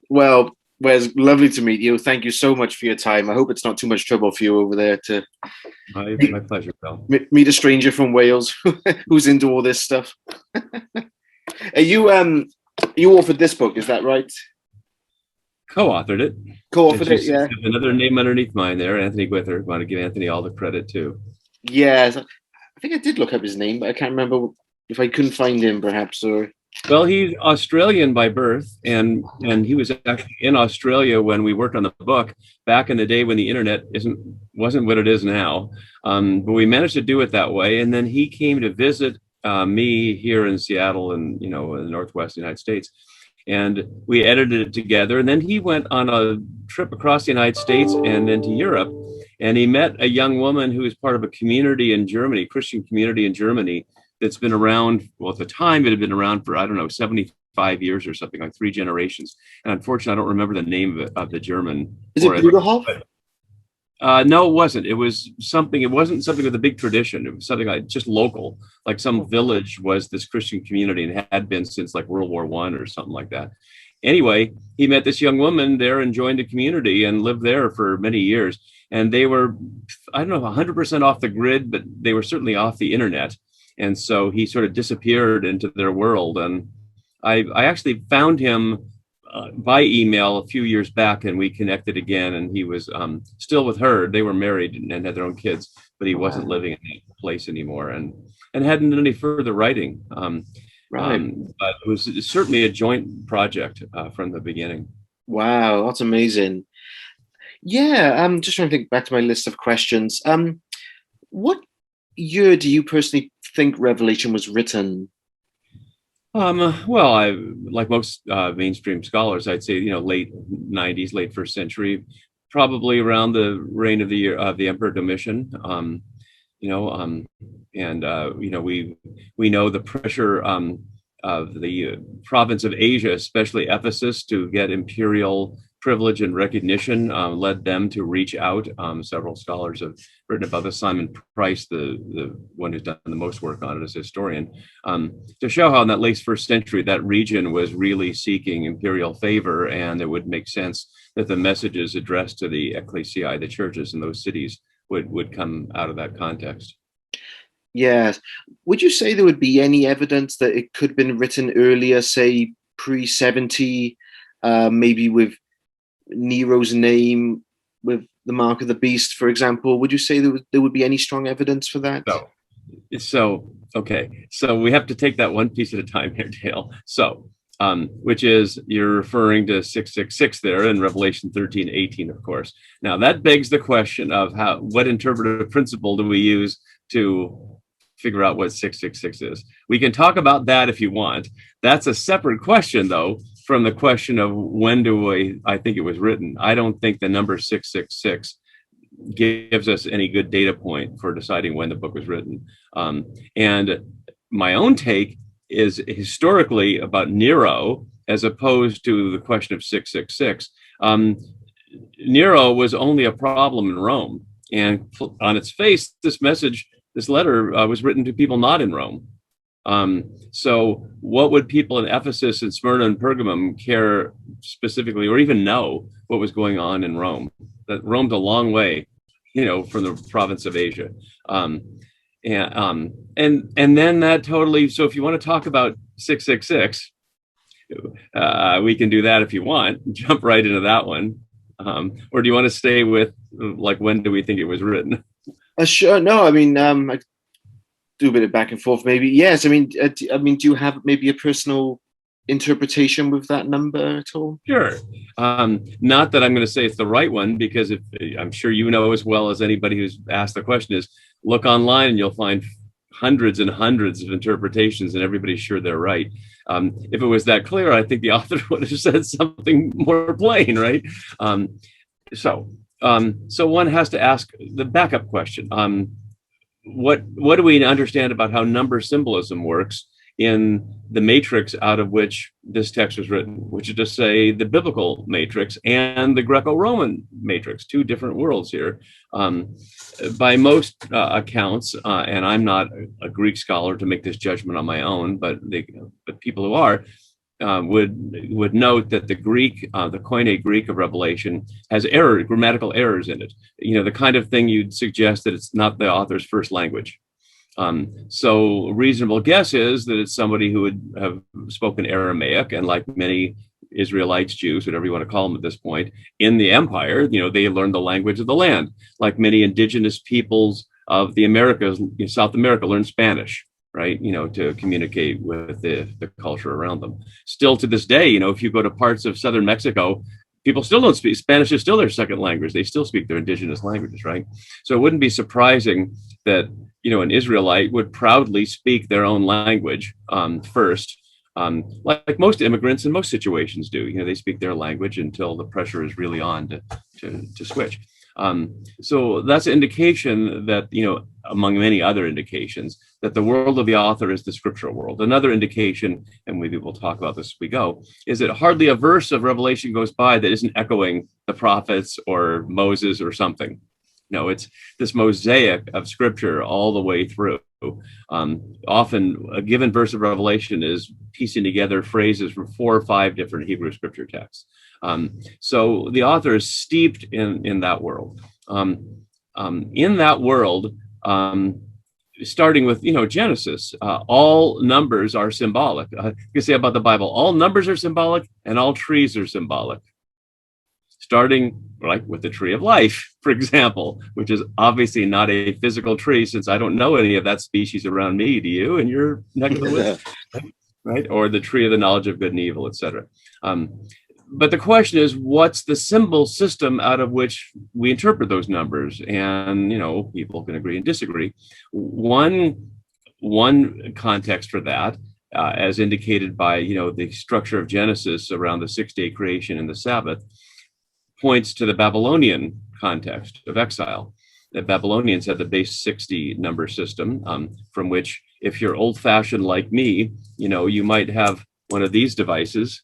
Well, Wes, lovely to meet you. Thank you so much for your time. I hope it's not too much trouble for you over there to My pleasure, Bill. meet a stranger from Wales who's into all this stuff. You authored this book, is that right? Co-authored it. Co-authored As you it, see, yeah. there's another name underneath mine there, Anthony Gwither. Want to give Anthony all the credit too. Yeah, I think I did look up his name, but I can't remember if I couldn't find him, perhaps. Or Well, he's Australian by birth, and he was actually in Australia when we worked on the book back in the day when the internet wasn't what it is now. But we managed to do it that way, and then he came to visit me here in Seattle and in the Northwest United States, and we edited it together. And then he went on a trip across the United States and then to Europe, and he met a young woman who was part of a community in Germany, Christian community in Germany that's been around. Well, at the time, it had been around for, I don't know, 75 years or something, like 3 generations. And unfortunately, I don't remember the name of the German. is it Bruderhof? No, it wasn't. It wasn't something with a big tradition. It was something like just local, like some village was this Christian community and had been since like World War I or something like that. Anyway, he met this young woman there and joined the community and lived there for many years. And they were, I don't know, 100% off the grid, but they were certainly off the internet. And so he sort of disappeared into their world. And I actually found him by email a few years back, and we connected again. And he was still with her. They were married and had their own kids, but he wasn't living in that place anymore, and hadn't done any further writing. Right. But it was certainly a joint project from the beginning. Wow, that's amazing. Yeah, I'm just trying to think back to my list of questions. What year do you personally think Revelation was written? Well, I like most mainstream scholars, I'd say late '90s, late first century, probably around the reign of the year of the Emperor Domitian. You know, and we know the pressure of the province of Asia, especially Ephesus, to get imperial privilege and recognition led them to reach out. Several scholars have written about this. Simon Price, the one who's done the most work on it as a historian, to show how in that late first century, that region was really seeking imperial favor, and it would make sense that the messages addressed to the ecclesiae, the churches in those cities, would come out of that context. Yes. Would you say there would be any evidence that it could have been written earlier, say pre-70, maybe with Nero's name, with the mark of the beast, for example? Would you say there would be any strong evidence for that? So okay. So we have to take that one piece at a time here, Dale. So which is you're referring to 666 there in Revelation 13:18, of course. Now that begs the question of what interpretive principle do we use to figure out what 666 is? We can talk about that if you want. That's a separate question, though, from the question of when I think it was written. I don't think the number 666 gives us any good data point for deciding when the book was written. And my own take is historically about Nero as opposed to the question of 666. Nero was only a problem in Rome. And on its face, this letter was written to people not in Rome. So what would people in Ephesus and Smyrna and Pergamum care specifically, or even know what was going on in Rome? That Rome's a long way, from the province of Asia. And then that totally. So if you want to talk about 666, we can do that if you want. Jump right into that one, or do you want to stay with like when do we think it was written? Sure. No, I mean, I do a bit of back and forth, maybe. Yes. I mean, do you have maybe a personal interpretation with that number at all? Sure. Not that I'm going to say it's the right one, because I'm sure you know as well as anybody who's asked the question is, look online and you'll find hundreds and hundreds of interpretations, and everybody's sure they're right. If it was that clear, I think the author would have said something more plain, right? So one has to ask the backup question. What do we understand about how number symbolism works in the matrix out of which this text was written, which is to say the biblical matrix and the Greco-Roman matrix, two different worlds here. By most accounts, and I'm not a Greek scholar to make this judgment on my own, but people who are, would note that the Greek, the Koine Greek of Revelation, has grammatical errors in it. The kind of thing you'd suggest that it's not the author's first language. So a reasonable guess is that it's somebody who would have spoken Aramaic, and like many Israelites, Jews, whatever you want to call them at this point, in the empire, they learned the language of the land. Like many indigenous peoples of the Americas, South America, learned Spanish, right? To communicate with the culture around them. Still to this day, if you go to parts of southern Mexico, people still don't speak Spanish. Is still their second language. They still speak their indigenous languages, right? So it wouldn't be surprising that an Israelite would proudly speak their own language first, like most immigrants in most situations do. They speak their language until the pressure is really on to switch. So that's an indication that, among many other indications, that the world of the author is the scriptural world. Another indication, and maybe we'll talk about this as we go, is that hardly a verse of Revelation goes by that isn't echoing the prophets or Moses or something. No, it's this mosaic of scripture all the way through. Often a given verse of Revelation is piecing together phrases from 4 or 5 different Hebrew scripture texts. So the author is steeped in that world. In that world, starting with Genesis, all numbers are symbolic. You can say about the Bible, all numbers are symbolic and all trees are symbolic. Starting like with the tree of life, for example, which is obviously not a physical tree, since I don't know any of that species around me. Do you in your neck of the woods? Right? Or the tree of the knowledge of good and evil, etc. But the question is, what's the symbol system out of which we interpret those numbers? And people can agree and disagree. One context for that, as indicated by the structure of Genesis around the 6-day creation and the Sabbath, points to the Babylonian context of exile. The Babylonians had the base 60 number system, from which, if you're old-fashioned like me, you might have one of these devices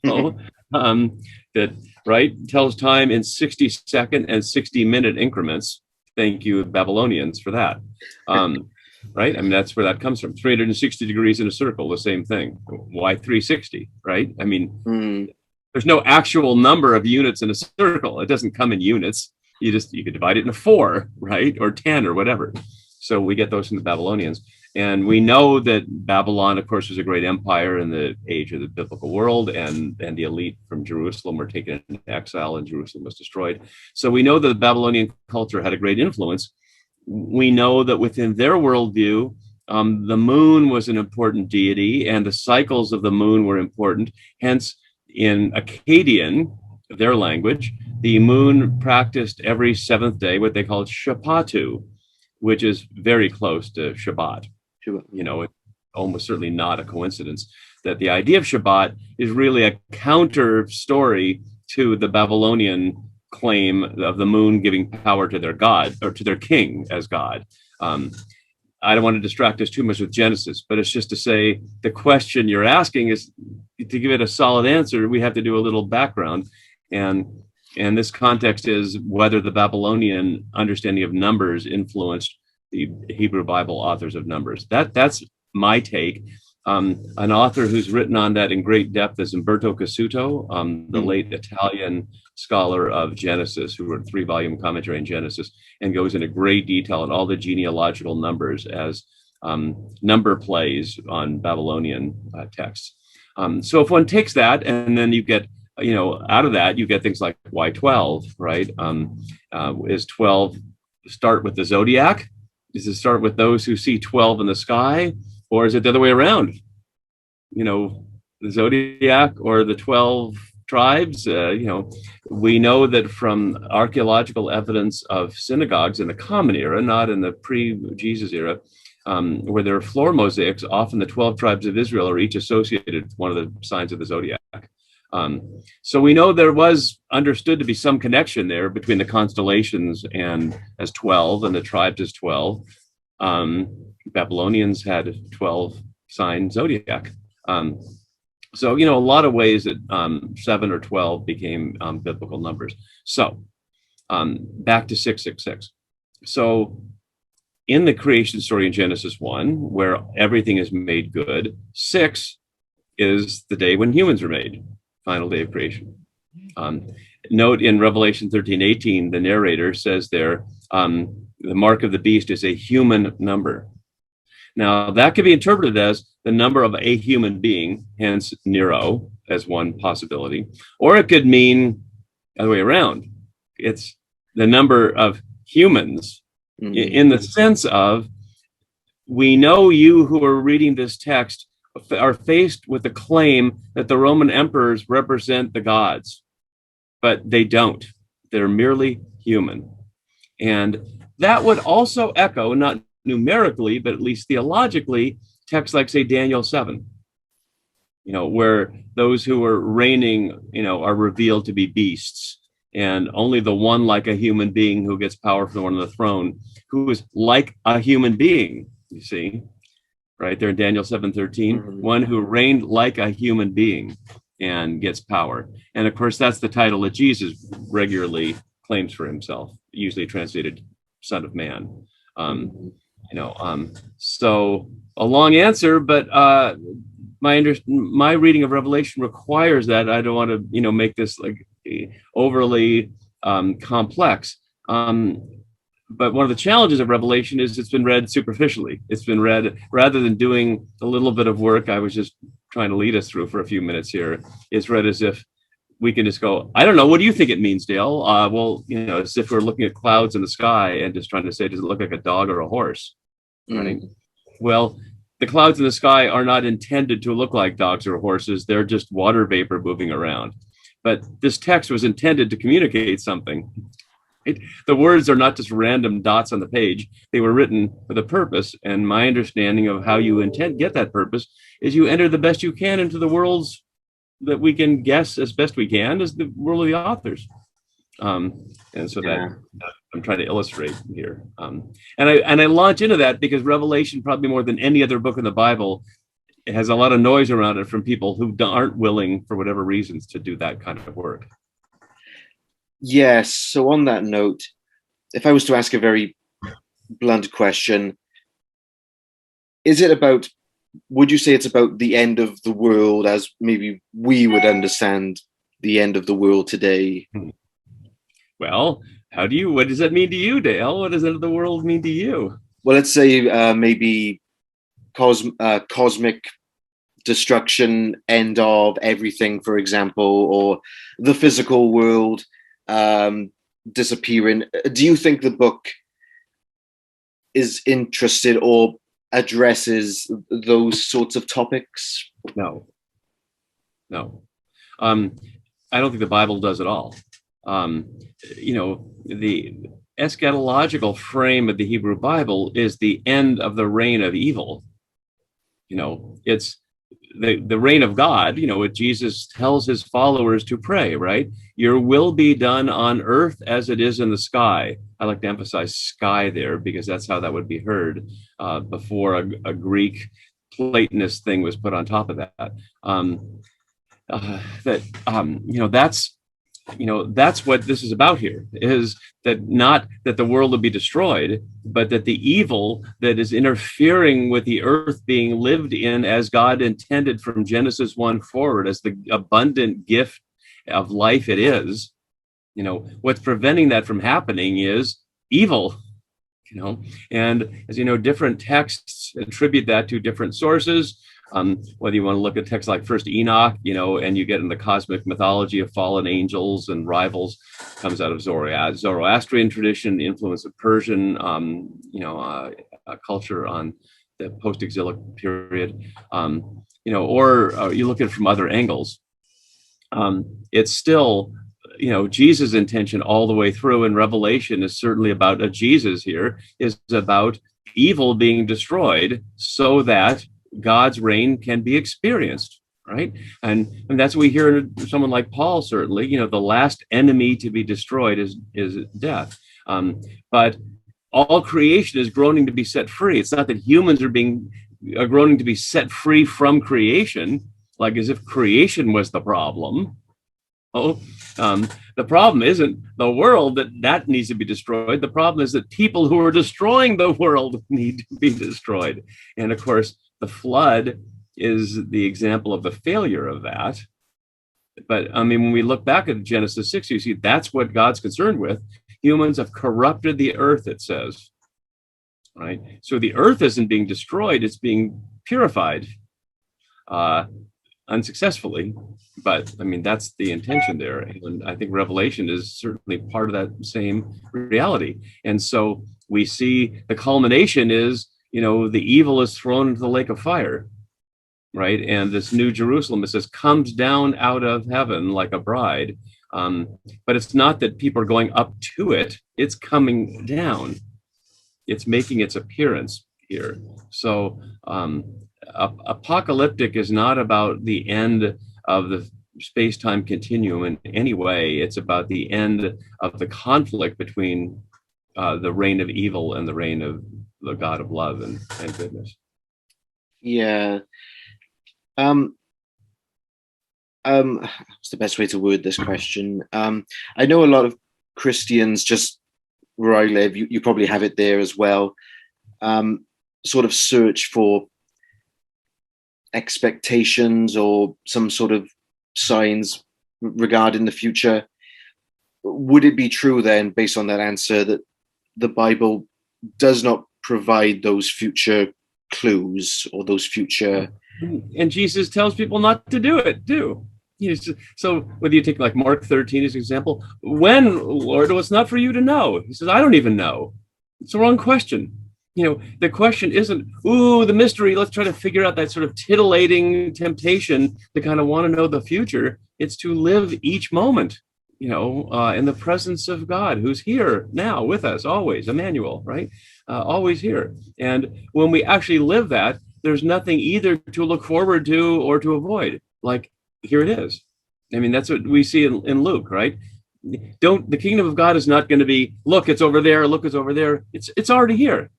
that tells time in 60-second and 60-minute increments. Thank you, Babylonians, for that. Right? I mean, that's where that comes from. 360 degrees in a circle, the same thing. Why 360? Right? I mean, there's no actual number of units in a circle. It doesn't come in units. You could divide it into 4, right? Or 10 or whatever. So we get those from the Babylonians. And we know that Babylon, of course, was a great empire in the age of the biblical world, and the elite from Jerusalem were taken into exile and Jerusalem was destroyed. So we know that the Babylonian culture had a great influence. We know that within their worldview, the moon was an important deity and the cycles of the moon were important. Hence, in Akkadian, their language, the moon practiced every 7th day what they called Shabbatu, which is very close to Shabbat. It's almost certainly not a coincidence that the idea of Shabbat is really a counter story to the Babylonian claim of the moon giving power to their god, or to their king as God. I don't want to distract us too much with Genesis, but it's just to say the question you're asking is, to give it a solid answer, we have to do a little background. And this context is whether the Babylonian understanding of numbers influenced the Hebrew Bible authors of numbers. That's my take. An author who's written on that in great depth is Umberto Cassuto, the late Italian scholar of Genesis, who wrote a 3-volume commentary on Genesis and goes into great detail on all the genealogical numbers as number plays on Babylonian texts. So if one takes that and then you get, out of that, you get things like why 12, right? Is 12 start with the Zodiac? Does it start with those who see 12 in the sky? Or is it the other way around? The Zodiac or the 12 tribes? We know that from archaeological evidence of synagogues in the Common Era, not in the pre-Jesus era, where there are floor mosaics, often the 12 tribes of Israel are each associated with one of the signs of the Zodiac. So we know there was understood to be some connection there between the constellations and as 12 and the tribes as 12. Babylonians had 12 sign Zodiac. So, a lot of ways that 7 or 12 became biblical numbers. So back to 666. So in the creation story in Genesis 1, where everything is made good, 6 is the day when humans were made, final day of creation. Note in Revelation 13:18, the narrator says there, the mark of the beast is a human number. Now, that could be interpreted as the number of a human being, hence Nero as one possibility, or it could mean the other way around. It's the number of humans in the sense of, we know you who are reading this text are faced with the claim that the Roman emperors represent the gods, but they don't. They're merely human. And that would also echo, not numerically, but at least theologically, texts like, say, Daniel 7, where those who are reigning, are revealed to be beasts, and only the one like a human being who gets power from the one on the throne, who is like a human being, you see, right there in Daniel 7:13, one who reigned like a human being and gets power. And of course, that's the title that Jesus regularly claims for himself, usually translated Son of Man. So a long answer, but my reading of Revelation requires that. I don't want to, make this like overly complex. But one of the challenges of Revelation is it's been read superficially. It's been read, rather than doing a little bit of work I was just trying to lead us through for a few minutes here, it's read as if we can just go, I don't know, what do you think it means, Dale? Well, as if we're looking at clouds in the sky and just trying to say, does it look like a dog or a horse? Right? Well, the clouds in the sky are not intended to look like dogs or horses. They're just water vapor moving around. But this text was intended to communicate something. The words are not just random dots on the page. They were written with a purpose. And my understanding of how you get that purpose is you enter the best you can into the worlds that we can guess as best we can as the world of the authors. And so that I'm trying to illustrate here. And I launch into that because Revelation, probably more than any other book in the Bible, it has a lot of noise around it from people who aren't willing, for whatever reasons, to do that kind of work. Yes. So on that note, if I was to ask a very blunt question, would you say it's about the end of the world as maybe we would understand the end of the world today? Well, what does that mean to you, Dale? What does end of the world mean to you? Well, let's say maybe cosmic destruction, end of everything, for example, or the physical world disappearing. Do you think the book is interested or addresses those sorts of topics? No. I don't think the Bible does at all. The eschatological frame of the Hebrew Bible is the end of the reign of evil. It's the reign of God, what Jesus tells his followers to pray, right? Your will be done on earth as it is in the sky. I like to emphasize sky there because that's how that would be heard before a Greek Platonist thing was put on top of that. That's what this is about here, is that not that the world will be destroyed, but that the evil that is interfering with the earth being lived in as God intended from Genesis 1 forward, as the abundant gift of life it is, what's preventing that from happening is evil, and as different texts attribute that to different sources. Whether you want to look at texts like First Enoch, and you get in the cosmic mythology of fallen angels and rivals, comes out of Zoroastrian tradition, the influence of Persian, culture on the post-exilic period, or you look at it from other angles. It's still, Jesus' intention all the way through in Revelation is certainly about a Jesus here, is about evil being destroyed so that God's reign can be experienced, right? And that's what we hear in someone like Paul, certainly, the last enemy to be destroyed is death. But all creation is groaning to be set free. It's not that humans are groaning to be set free from creation, like as if creation was the problem. The problem isn't the world that needs to be destroyed. The problem is that people who are destroying the world need to be destroyed. And of course, the flood is the example of the failure of that. But I mean, when we look back at Genesis 6, you see that's what God's concerned with. Humans have corrupted the earth, it says, right? So the earth isn't being destroyed, it's being purified, unsuccessfully. But I mean, that's the intention there. And I think Revelation is certainly part of that same reality. And so we see the culmination is, the evil is thrown into the lake of fire, right? And this new Jerusalem, it says, comes down out of heaven like a bride. But it's not that people are going up to it, it's coming down. It's making its appearance here. So apocalyptic is not about the end of the space-time continuum in any way. It's about the end of the conflict between the reign of evil and the reign of the God of love and goodness. Yeah. What's the best way to word this question? I know a lot of Christians, just where I live, you probably have it there as well, sort of search for expectations or some sort of signs regarding the future. Would it be true then, based on that answer, that the Bible does not provide those future clues or those future... And Jesus tells people not to do it, too. So whether you take like Mark 13 as an example, when, Lord, it's not for you to know. He says, I don't even know. It's the wrong question. The question isn't, ooh, the mystery, let's try to figure out that sort of titillating temptation to kind of want to know the future. It's to live each moment, in the presence of God, who's here now with us, always, Emmanuel, right? Always here. And when we actually live that, there's nothing either to look forward to or to avoid. Like, here it is. I mean, that's what we see in Luke, right? The kingdom of God is not going to be, look, it's over there, look, it's over there. It's already here.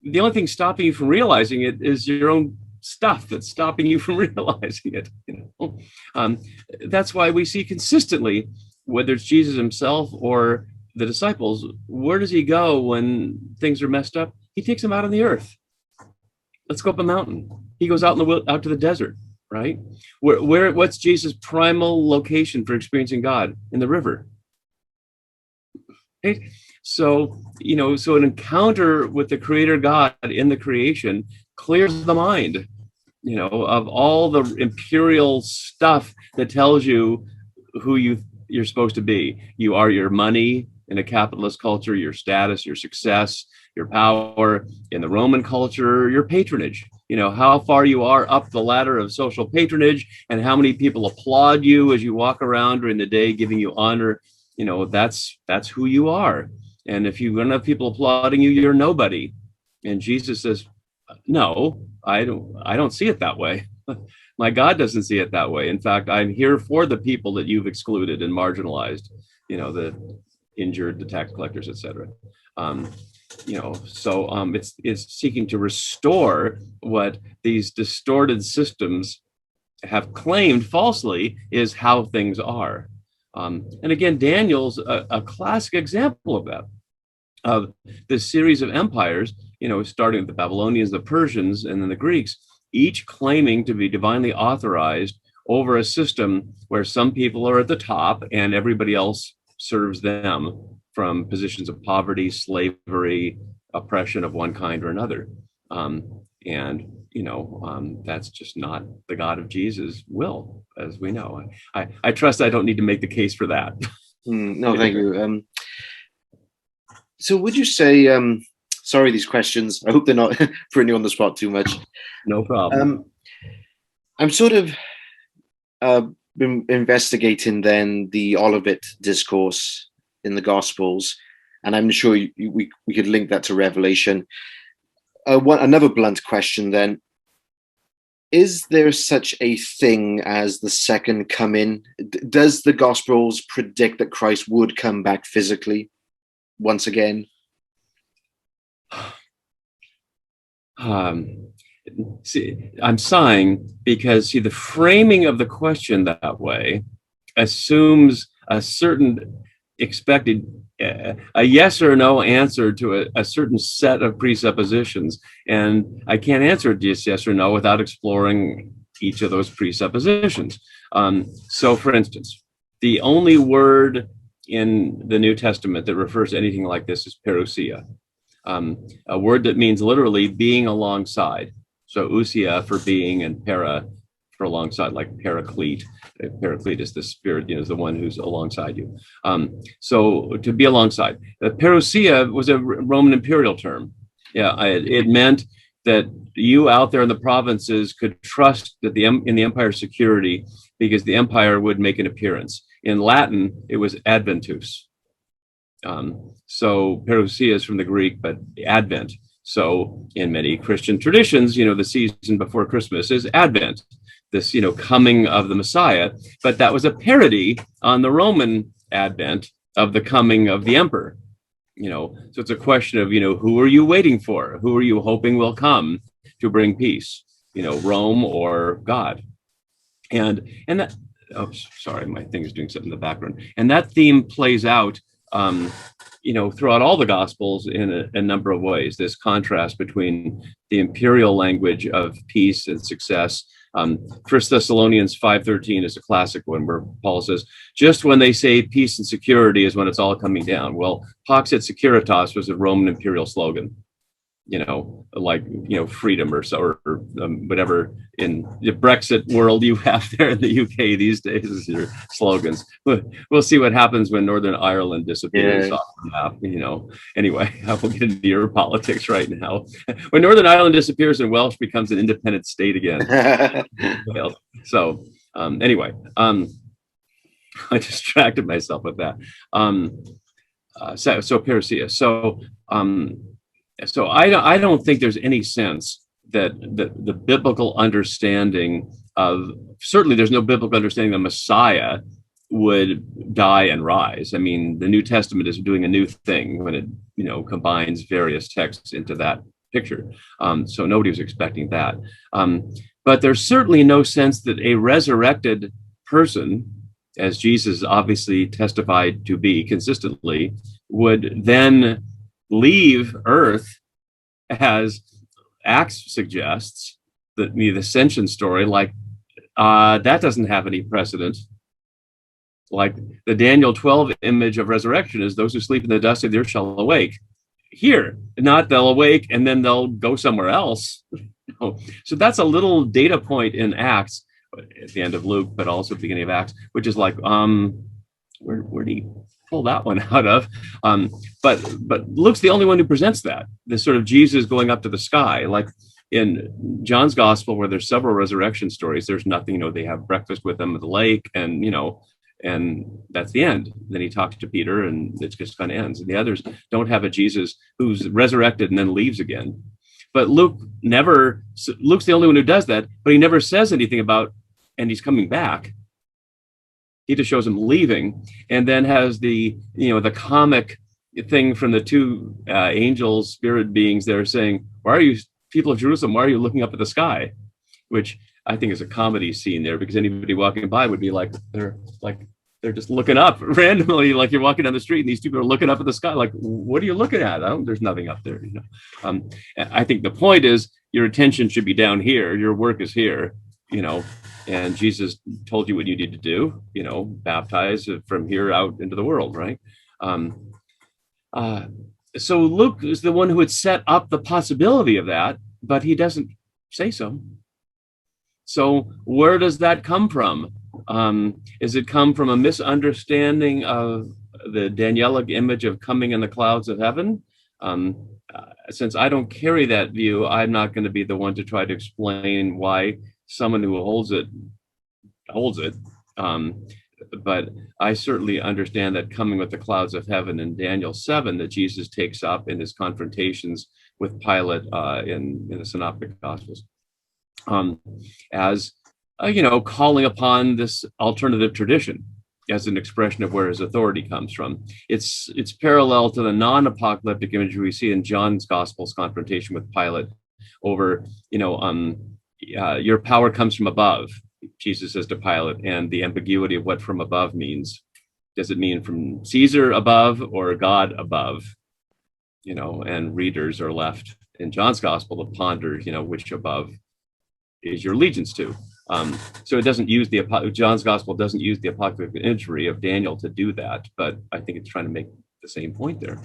The only thing stopping you from realizing it is your own stuff that's stopping you from realizing it. That's why we see consistently, whether it's Jesus himself or the disciples, where does he go when things are messed up? He takes them out on the earth. Let's go up a mountain. He goes out out to the desert, right? What's Jesus' primal location for experiencing God? In the river. Right? So, so an encounter with the Creator God in the creation clears the mind, of all the imperial stuff that tells you who you're supposed to be. You are your money in a capitalist culture, your status, your success, your power. In the Roman culture, your patronage, how far you are up the ladder of social patronage and how many people applaud you as you walk around during the day, giving you honor. That's who you are. And if you don't have people applauding you, you're nobody. And Jesus says, no, I don't see it that way. My God doesn't see it that way. In fact, I'm here for the people that you've excluded and marginalized, the injured, the tax collectors, etc. It's seeking to restore what these distorted systems have claimed falsely is how things are. And again, Daniel's a classic example of that, of this series of empires, starting with the Babylonians, the Persians, and then the Greeks, each claiming to be divinely authorized over a system where some people are at the top and everybody else serves them from positions of poverty, slavery, oppression of one kind or another. That's just not the God of Jesus' will, as we know. I trust I don't need to make the case for that. No, thank you. So would you say, sorry, these questions, I hope they're not putting you on the spot too much. No problem. I'm sort of been investigating then the Olivet discourse in the Gospels, and I'm sure we could link that to Revelation. Another blunt question then, is there such a thing as the second coming? Does the Gospels predict that Christ would come back physically once again? See, I'm sighing because the framing of the question that way assumes a certain expected a yes or no answer to a certain set of presuppositions. And I can't answer just yes or no without exploring each of those presuppositions. So, for instance, the only word in the New Testament that refers to anything like this is parousia, a word that means literally being alongside. So, ousia for being and para for alongside, like paraclete. Paraclete is the spirit, is the one who's alongside you. So to be alongside. Parousia was a Roman imperial term. Yeah, it meant that you out there in the provinces could trust that in the empire's security, because the empire would make an appearance. In Latin, it was adventus. So parousia is from the Greek, but Advent. So in many Christian traditions, the season before Christmas is Advent, this, coming of the Messiah. But that was a parody on the Roman Advent of the coming of the emperor. So it's a question of, who are you waiting for? Who are you hoping will come to bring peace? Rome or God? And that, oh, sorry, my thing is doing something in the background. And that theme plays out, throughout all the Gospels in a number of ways. This contrast between the imperial language of peace and success. 1 Thessalonians 5:13 is a classic one where Paul says, just when they say peace and security is when it's all coming down. Well, Pax et Securitas was a Roman imperial slogan, freedom or so, or whatever in the Brexit world you have there in the UK these days is your slogans. We'll see what happens when Northern Ireland disappears off the map, Anyway, I won't get into your politics right now. When Northern Ireland disappears and Welsh becomes an independent state again. So anyway, I distracted myself with that. So parousia. So I don't think there's any sense that the biblical understanding of, certainly there's no biblical understanding the Messiah would die and rise. I mean, the New Testament is doing a new thing when it, combines various texts into that picture. So nobody was expecting that. But there's certainly no sense that a resurrected person, as Jesus obviously testified to be consistently, would then leave Earth, as Acts suggests, the ascension story, that doesn't have any precedent. Like the Daniel 12 image of resurrection is those who sleep in the dust of the earth shall awake. Here, not they'll awake and then they'll go somewhere else. So that's a little data point in Acts, at the end of Luke, but also at the beginning of Acts, which is like, where do you pull that one out of? But Luke's the only one who presents that, this sort of Jesus going up to the sky. Like in John's gospel, where there's several resurrection stories, there's nothing, they have breakfast with them at the lake and, and that's the end. Then he talks to Peter and it just kind of ends. And the others don't have a Jesus who's resurrected and then leaves again. But Luke's the only one who does that, but he never says anything about, and he's coming back. He just shows him leaving, and then has the comic thing from the two angels, spirit beings there saying, why are you, people of Jerusalem, why are you looking up at the sky? Which I think is a comedy scene there, because anybody walking by would be like, they're just looking up randomly, like you're walking down the street and these people are looking up at the sky. Like, what are you looking at? There's nothing up there. I think the point is your attention should be down here. Your work is here, and Jesus told you what you need to do, baptize from here out into the world, right? So Luke is the one who would set up the possibility of that, but he doesn't say so. So where does that come from? Is it come from a misunderstanding of the Danielic image of coming in the clouds of heaven? Since I don't carry that view, I'm not going to be the one to try to explain why someone who holds it. But I certainly understand that coming with the clouds of heaven in Daniel 7 that Jesus takes up in his confrontations with Pilate in the Synoptic Gospels, as calling upon this alternative tradition as an expression of where his authority comes from. It's parallel to the non-apocalyptic imagery we see in John's Gospel's confrontation with Pilate over, your power comes from above, Jesus says to Pilate, and the ambiguity of what from above means. Does it mean from Caesar above or God above? And readers are left in John's gospel to ponder, which above is your allegiance to. So it doesn't use John's gospel doesn't use the apocalyptic imagery of Daniel to do that, but I think it's trying to make the same point there.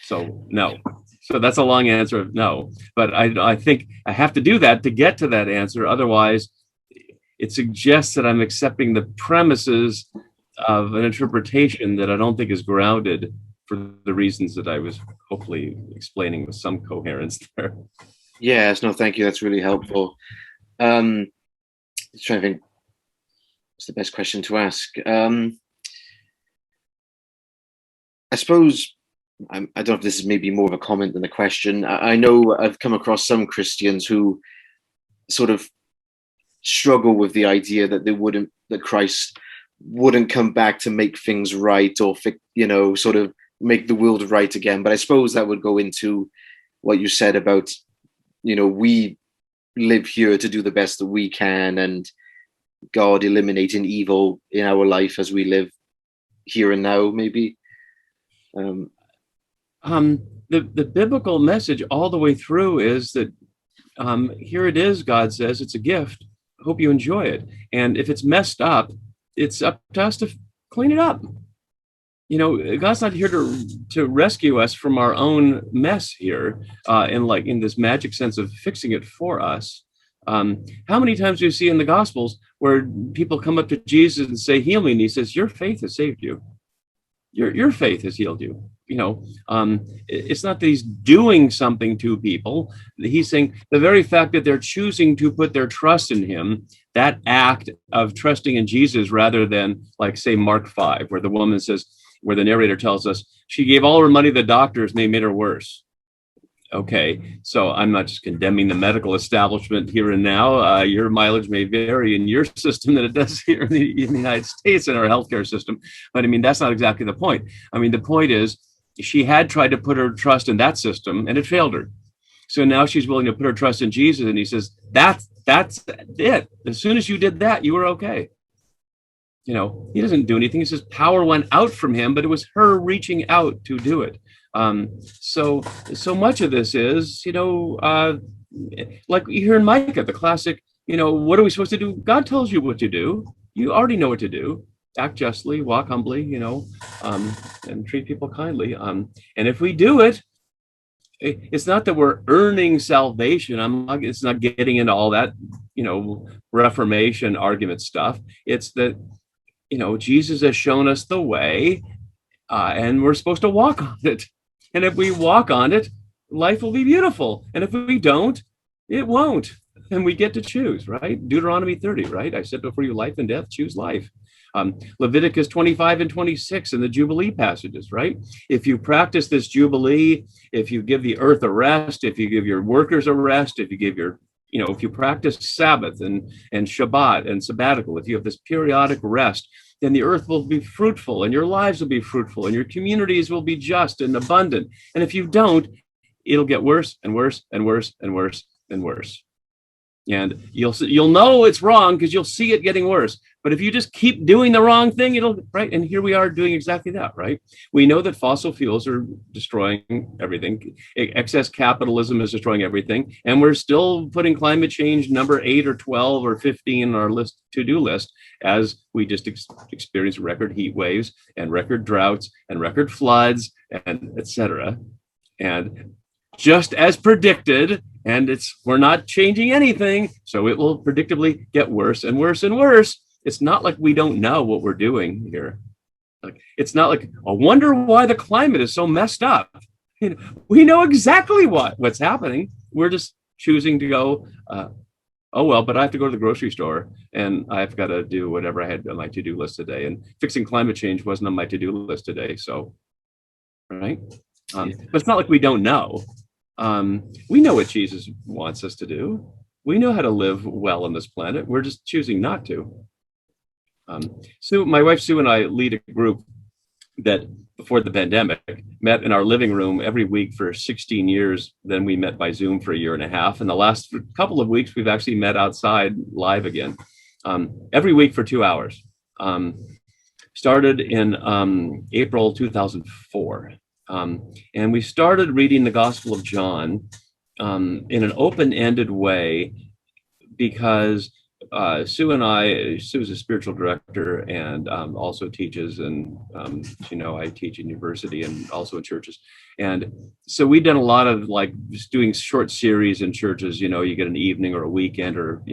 So no. So that's a long answer of no, but I think I have to do that to get to that answer. Otherwise, it suggests that I'm accepting the premises of an interpretation that I don't think is grounded for the reasons that I was hopefully explaining with some coherence there. Yes, no, thank you. That's really helpful. Just trying to think what's the best question to ask. I suppose, I don't know if this is maybe more of a comment than a question. I know I've come across some Christians who sort of struggle with the idea that Christ wouldn't come back to make things right, or sort of make the world right again. But I suppose that would go into what you said about, we live here to do the best that we can, and God eliminating evil in our life as we live here and now, maybe. The biblical message all the way through is that here it is, God says, it's a gift. Hope you enjoy it. And if it's messed up, it's up to us to clean it up. God's not here to rescue us from our own mess here, in this magic sense of fixing it for us. How many times do you see in the Gospels where people come up to Jesus and say, heal me? And he says, your faith has saved you. Your faith has healed you. It's not that he's doing something to people. He's saying the very fact that they're choosing to put their trust in him, that act of trusting in Jesus, rather than, like, say, Mark 5, where the woman says, where the narrator tells us she gave all her money to the doctors and they made her worse. Okay, so I'm not just condemning the medical establishment here and now. Your mileage may vary in your system than it does here in the United States in our healthcare system. But I mean, that's not exactly the point. I mean, the point is she had tried to put her trust in that system and it failed her. So now she's willing to put her trust in Jesus. And he says, that's it. As soon as you did that, you were okay. He doesn't do anything. He says power went out from him, but it was her reaching out to do it. So much of this is, like you hear in Micah, the classic, what are we supposed to do? God tells you what to do. You already know what to do. Act justly, walk humbly, and treat people kindly. And if we do it, it's not that we're earning salvation. It's not getting into all that, Reformation argument stuff. It's that, Jesus has shown us the way, and we're supposed to walk on it. And if we walk on it, life will be beautiful. And if we don't, it won't. And we get to choose, right? Deuteronomy 30, right? I set before you life and death, choose life. Leviticus 25 and 26 and the Jubilee passages, right? If you practice this Jubilee, if you give the earth a rest, if you give your workers a rest, if you give if you practice Sabbath and Shabbat and sabbatical, if you have this periodic rest, then the earth will be fruitful and your lives will be fruitful and your communities will be just and abundant. And if you don't, it'll get worse and worse and worse and worse and worse. And you'll know it's wrong because you'll see it getting worse. But if you just keep doing the wrong thing, right? And here we are doing exactly that, right? We know that fossil fuels are destroying everything. Excess capitalism is destroying everything. And we're still putting climate change number 8 or 12 or 15 on our to-do list, as we just experience record heat waves and record droughts and record floods and et cetera. And just as predicted, and we're not changing anything, so it will predictably get worse and worse and worse. It's not like we don't know what we're doing here. It's not like, I wonder why the climate is so messed up. We know exactly what's happening. We're just choosing to go, oh, well, but I have to go to the grocery store and I've got to do whatever I had on my to-do list today. And fixing climate change wasn't on my to-do list today. So, right? But it's not like we don't know. We know what Jesus wants us to do. We know how to live well on this planet. We're just choosing not to. So my wife, Sue, and I lead a group that before the pandemic met in our living room every week for 16 years. Then we met by Zoom for a year and a half. And the last couple of weeks, we've actually met outside live again, every week for 2 hours. started in April 2004. And we started reading the Gospel of John in an open-ended way because Sue's a spiritual director and also teaches, and I teach in university and also in churches. And so we've done a lot of like just doing short series in churches, you get an evening or a weekend or,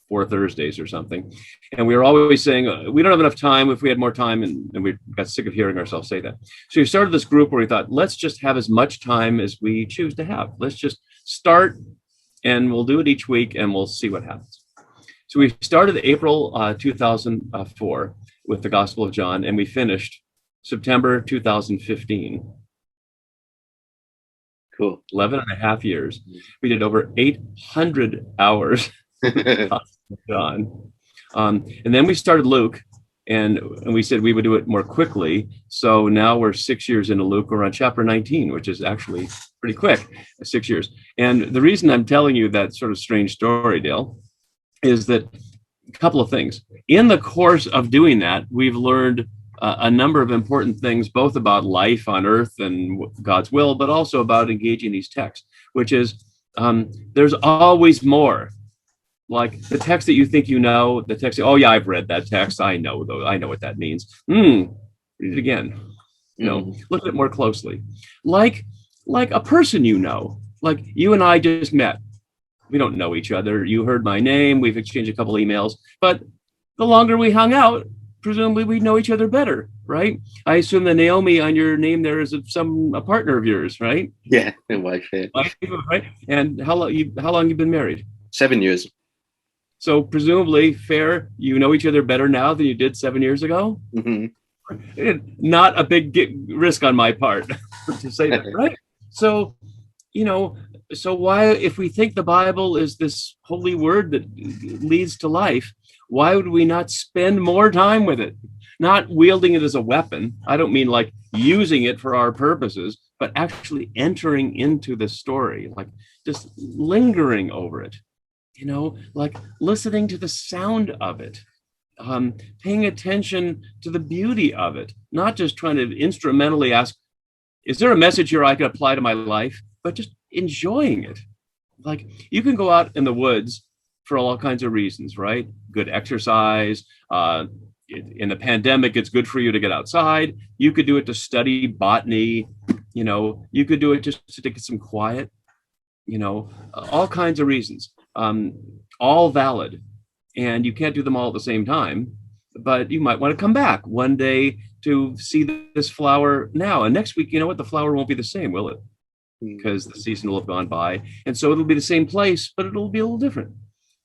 4 Thursdays or something. And we were always saying, we don't have enough time. If we had more time, and we got sick of hearing ourselves say that. So we started this group where we thought, let's just have as much time as we choose to have. Let's just start and we'll do it each week and we'll see what happens. So we started April 2004 with the Gospel of John, and we finished September 2015. Cool. 11 and a half years. We did over 800 hours of John. And then we started Luke, and we said we would do it more quickly. So now we're 6 years into Luke. We're on chapter 19, which is actually pretty quick, 6 years. And the reason I'm telling you that sort of strange story, Dale, is that a couple of things. In the course of doing that, we've learned a number of important things, both about life on earth and God's will, but also about engaging these texts, which is there's always more. Like the text that you think you know, the text, oh yeah, I've read that text. I know what that means. Read it again. Look at it more closely. Like a person like you and I just met. We don't know each other. You heard my name. We've exchanged a couple emails. But the longer we hung out, presumably we know each other better, right? I assume the Naomi on your name there is a partner of yours, right? Yeah, my wife. Yeah. Right? And how long you been married? 7 years. So presumably, fair, you know each other better now than you did 7 years ago? Mm-hmm. Not a big risk on my part to say that, right? So, so why, if we think the Bible is this holy word that leads to life, why would we not spend more time with it? Not wielding it as a weapon. I don't mean like using it for our purposes, but actually entering into the story, like just lingering over it, like listening to the sound of it, paying attention to the beauty of it, not just trying to instrumentally ask, is there a message here I could apply to my life? But just enjoying it. Like you can go out in the woods for all kinds of reasons, right? Good exercise. In the pandemic, it's good for you to get outside. You could do it to study botany. You could do it just to get some quiet. All kinds of reasons, all valid. And you can't do them all at the same time, but you might want to come back one day to see this flower now. And next week, the flower won't be the same, will it? Because the season will have gone by. And so it'll be the same place, but it'll be a little different.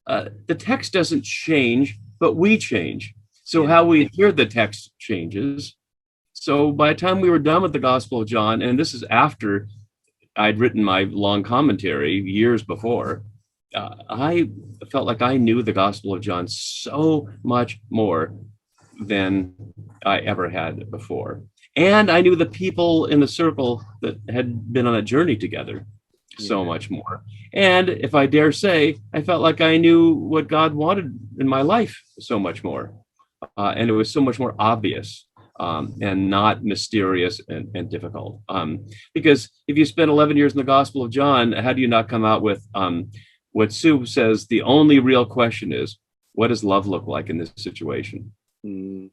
The text doesn't change, but we change. So how we hear the text changes. So by the time we were done with the Gospel of John, and this is after I'd written my long commentary years before, I felt like I knew the Gospel of John so much more than I ever had before. And I knew the people in the circle that had been on a journey together so much more. And if I dare say, I felt like I knew what God wanted in my life so much more. And it was so much more obvious and not mysterious and difficult. Because if you spend 11 years in the Gospel of John, how do you not come out with what Sue says, the only real question is, what does love look like in this situation? I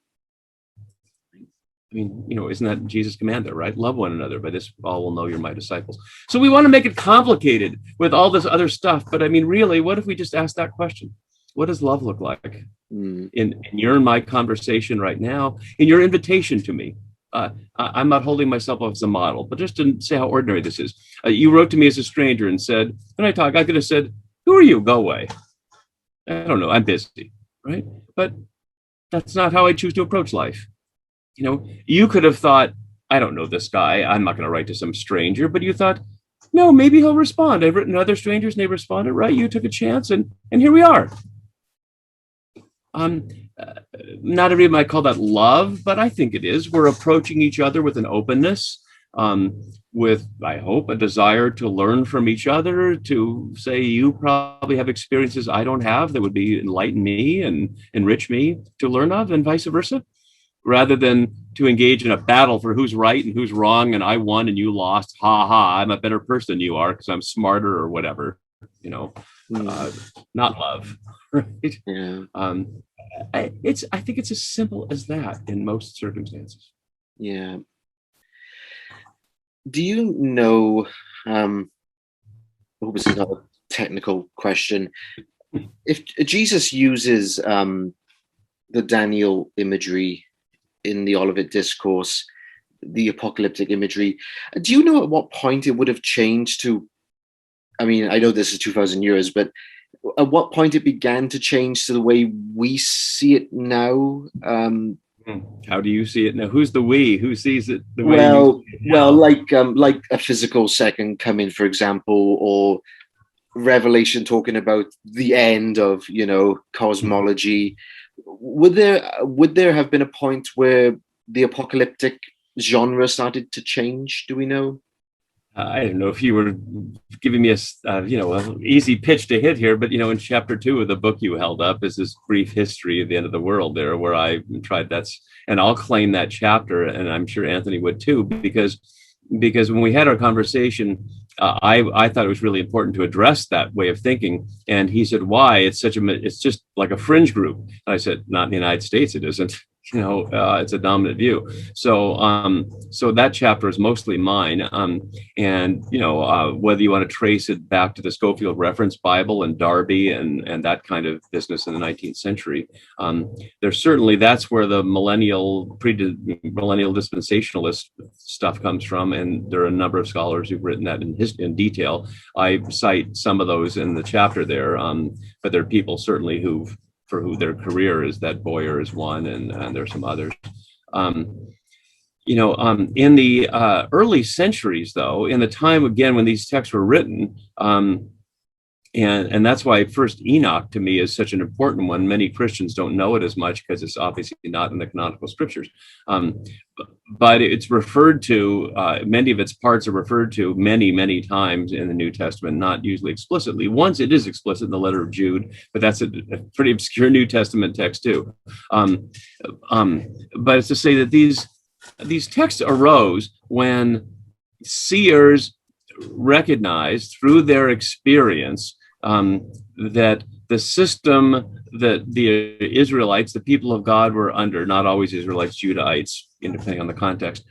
mean, isn't that Jesus' command there, right? Love one another. By this, all will know you're my disciples. So we want to make it complicated with all this other stuff. But I mean, really, what if we just ask that question? What does love look like in your and my conversation right now, in your invitation to me? I'm not holding myself up as a model, but just to say how ordinary this is. You wrote to me as a stranger and said, when I could have said, who are you? Go away. I don't know. I'm busy, right? But that's not how I choose to approach life. You could have thought, I don't know this guy. I'm not going to write to some stranger. But you thought, no, maybe he'll respond. I've written to other strangers and they responded, right? You took a chance and here we are. Not everybody might call that love, but I think it is. We're approaching each other with an openness, with, I hope, a desire to learn from each other, to say, you probably have experiences I don't have that would enlighten me and enrich me to learn of, and vice versa. rather than to engage in a battle for who's right and who's wrong, and I won and you lost. Ha ha! I'm a better person than you are because I'm smarter or whatever. Not love, right? Yeah. I think it's as simple as that in most circumstances. Yeah. Do you know? This is not a technical question. If Jesus uses the Daniel imagery in the Olivet Discourse, the apocalyptic imagery, do you know at what point it would have changed to? I mean, I know this is 2,000 years, but at what point it began to change to the way we see it now? How do you see it now? Who's the we? Who sees it the way well, you see it now? like a physical second coming, for example, or Revelation talking about the end of cosmology. Would there have been a point where the apocalyptic genre started to change? Do we know? I don't know if you were giving me a easy pitch to hit here, but in chapter 2 of the book you held up is this brief history of the end of the world there, where I tried and I'll claim that chapter, and I'm sure Anthony would too, because when we had our conversation, I thought it was really important to address that way of thinking, and he said, "Why? It's just like a fringe group." And I said, "Not in the United States, it isn't." It's a dominant view. So that chapter is mostly mine. And whether you want to trace it back to the Schofield Reference Bible and Darby and that kind of business in the 19th century, there's certainly, that's where the millennial dispensationalist stuff comes from. And there are a number of scholars who've written that in detail. I cite some of those in the chapter there, but there are people certainly for who their career is, that Boyer is one, and there's some others. In the early centuries, though, in the time, again, when these texts were written, and that's why first Enoch to me is such an important one. Many Christians don't know it as much because it's obviously not in the canonical scriptures. But it's referred to, many of its parts are referred to many, many times in the New Testament, not usually explicitly. Once it is explicit in the letter of Jude, but that's a pretty obscure New Testament text too. But it's to say that these texts arose when seers recognized through their experience that the system that the Israelites, the people of God, were under, not always Israelites, Judahites, depending on the context,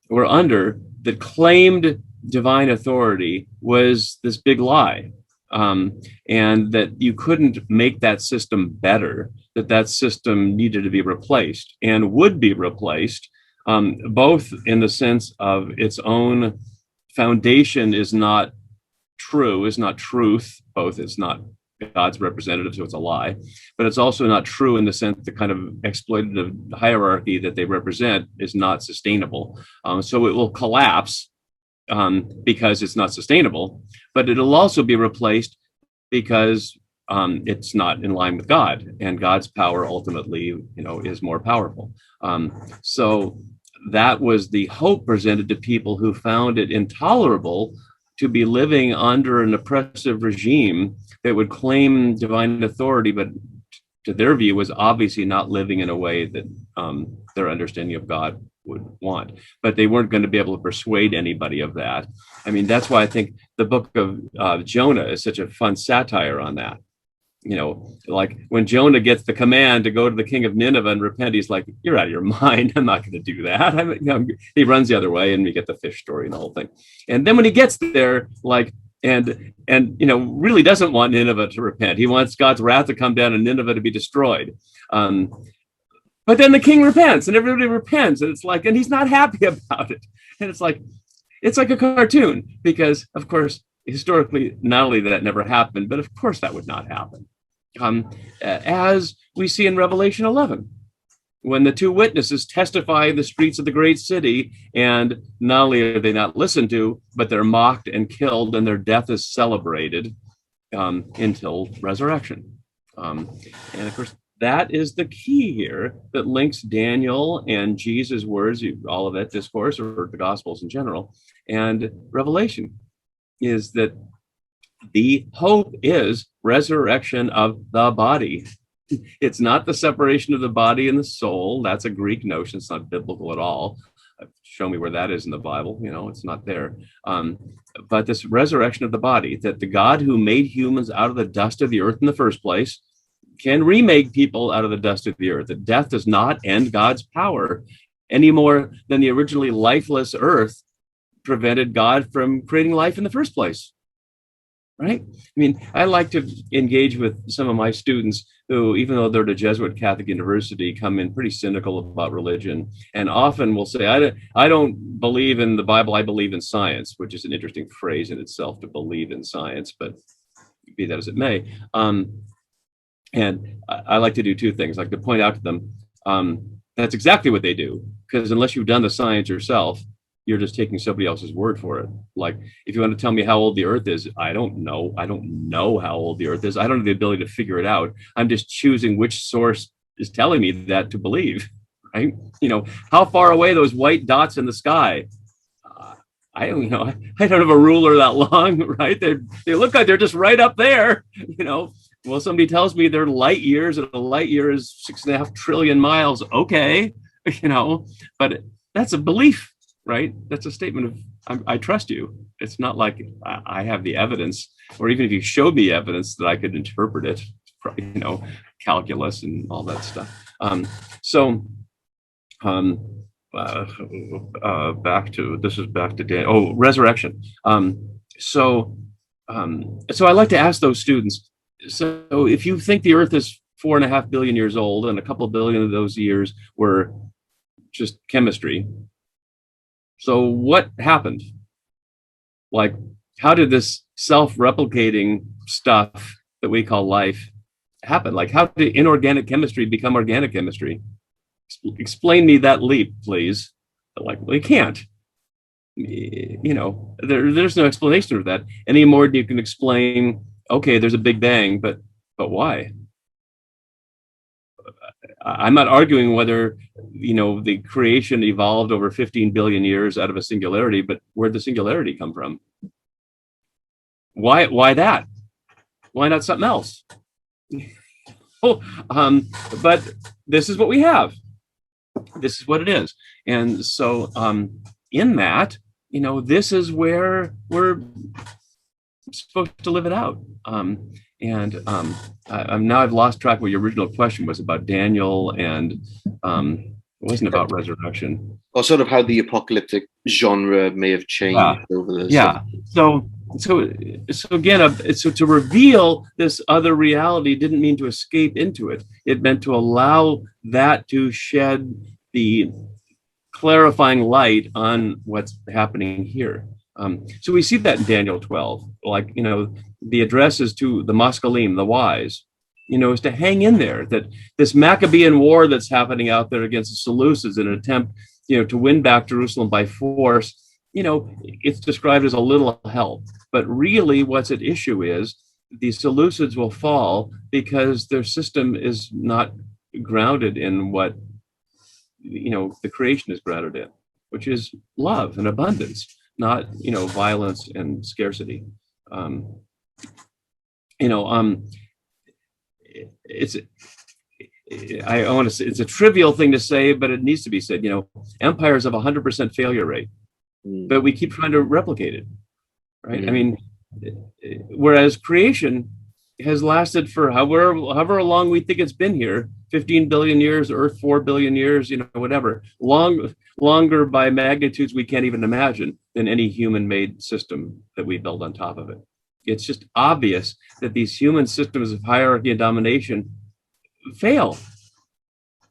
were under, that claimed divine authority, was this big lie. And that you couldn't make that system better, that system needed to be replaced and would be replaced, both in the sense of its own foundation is not true, is not truth, both it's not God's representative, so it's a lie, but it's also not true in the sense the kind of exploitative hierarchy that they represent is not sustainable. So it will collapse because it's not sustainable, but it'll also be replaced because it's not in line with God, and God's power ultimately, is more powerful. So that was the hope presented to people who found it intolerable to be living under an oppressive regime that would claim divine authority, but to their view was obviously not living in a way that their understanding of God would want. But they weren't going to be able to persuade anybody of that. I mean, that's why I think the book of Jonah is such a fun satire on that. Like when Jonah gets the command to go to the king of Nineveh and repent, he's like, "You're out of your mind. I'm not going to do that." He runs the other way, and we get the fish story and the whole thing. And then when he gets there, and really doesn't want Nineveh to repent. He wants God's wrath to come down and Nineveh to be destroyed. But then the king repents, and everybody repents, and it's like, and he's not happy about it. And it's like a cartoon, because of course, historically, not only that never happened, but of course that would not happen. As we see in Revelation 11, when the two witnesses testify in the streets of the great city, and not only are they not listened to, but they're mocked and killed, and their death is celebrated until resurrection. And of course, that is the key here that links Daniel and Jesus' words, all of that discourse, or the Gospels in general, and Revelation, is that the hope is resurrection of the body. It's not the separation of the body and the soul. That's a Greek notion. It's not biblical at all. Show me where that is in the Bible. It's not there. But this resurrection of the body, that the God who made humans out of the dust of the earth in the first place can remake people out of the dust of the earth. That death does not end God's power any more than the originally lifeless earth prevented God from creating life in the first place. Right? I mean, I like to engage with some of my students who, even though they're at a Jesuit Catholic university, come in pretty cynical about religion, and often will say, I don't believe in the Bible, I believe in science, which is an interesting phrase in itself, to believe in science, but be that as it may. And I like to do two things. I like to point out to them, that's exactly what they do, because unless you've done the science yourself, you're just taking somebody else's word for it. Like, if you want to tell me how old the earth is, I don't know. I don't know how old the earth is. I don't have the ability to figure it out. I'm just choosing which source is telling me that to believe, right? How far away those white dots in the sky? I don't know. I don't have a ruler that long, right? They look like they're just right up there, Well, somebody tells me they're light years, and a light year is 6.5 trillion miles. Okay, but that's a belief. Right? That's a statement of, I trust you. It's not like I have the evidence, or even if you showed me evidence that I could interpret it, calculus and all that stuff. Back to Dan. Resurrection. So I like to ask those students, so if you think the earth is 4.5 billion years old, and a couple of billion of those years were just chemistry, so what happened? Like, how did this self-replicating stuff that we call life happen? Like, how did inorganic chemistry become organic chemistry? Explain me that leap, please. Like, well, you can't. There's no explanation of that any more than you can explain, okay, there's a Big Bang, but why? I'm not arguing whether, the creation evolved over 15 billion years out of a singularity, but where'd the singularity come from? Why that? Why not something else? But this is what we have. This is what it is. And so in that, this is where we're supposed to live it out. Now I've lost track of what your original question was about Daniel, and it wasn't about resurrection. Or sort of how the apocalyptic genre may have changed over this. Yeah. So again, so to reveal this other reality didn't mean to escape into it. It meant to allow that to shed the clarifying light on what's happening here. So we see that in Daniel 12, like, the address is to the Moskalim, the wise, is to hang in there, that this Maccabean war that's happening out there against the Seleucids in an attempt, to win back Jerusalem by force, it's described as a little help. But really what's at issue is the Seleucids will fall because their system is not grounded in what, the creation is grounded in, which is love and abundance, not, violence and scarcity. I want to say it's a trivial thing to say, but it needs to be said. Empires have 100% failure rate, but we keep trying to replicate it, right? I mean, whereas creation has lasted for however long we think it's been here, 15 billion years, Earth 4 billion years, whatever, longer by magnitudes we can't even imagine than any human-made system that we build on top of it. It's just obvious that these human systems of hierarchy and domination fail.